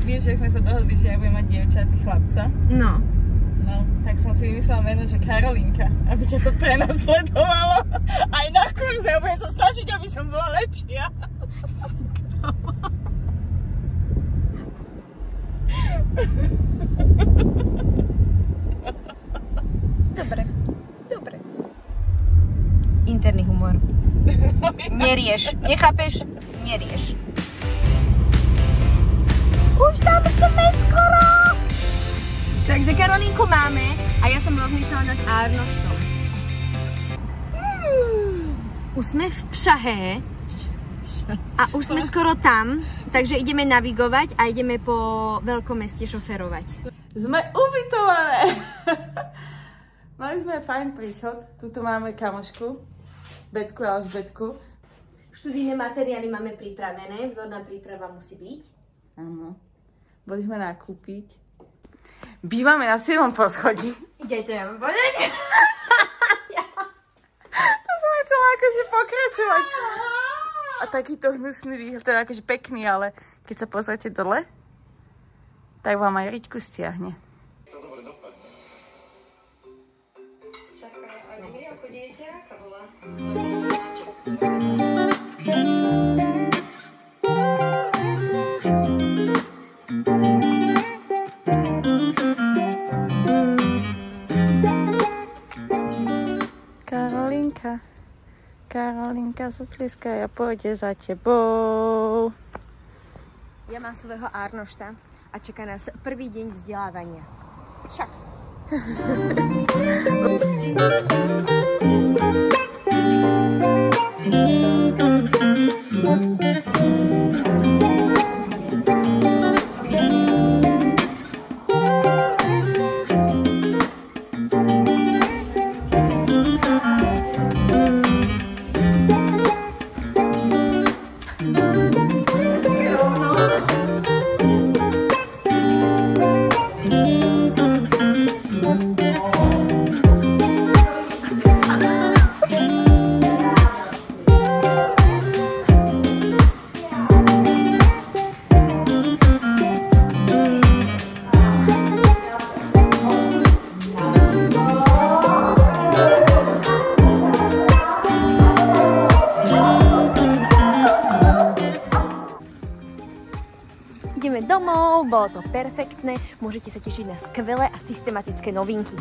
vieš, že sme sa dohodli, že ja budem mať dievčaty chlapca. No. No, tak som si vymyslela meno, že Karolinka, aby ťa to prenasledovalo aj na kurze. Ja budem sa snažiť, aby som bola lepšia. Dobre. Interný humor. Nerieš. Nechápeš? Nerieš. Už tam sme skoro! Takže Karolinku máme a ja som rozmýšľala nad Arnoštom. Už sme v Pšahé a už sme skoro tam, takže ideme navigovať a ideme po veľkom meste šoferovať. Sme ubytované! Mali sme fajn príchod, tuto máme kamošku, Betku a Alžbetku. Študijné materiály máme pripravené, vzorná príprava musí byť. Áno, boli sme nakúpiť. Bývame na 7. poschodí. Ide to ja mám povedať. To som chcela akože pokračovať. A takýto hnusný výhľad, teda akože pekný, ale keď sa pozrite dole, tak vám aj Riťku stiahne. To dobre dopadne. Tak aj dobrý, ako dieťa bola. Karolinka Sotliska, ja pôjde za tebou. Ja mám svojho Arnošta a čaká nás prvý deň vzdelávania. Však. Ideme domov, bolo to perfektné, môžete sa tešiť na skvelé a systematické novinky.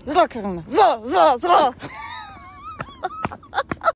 Zlo, Karolina, zlo!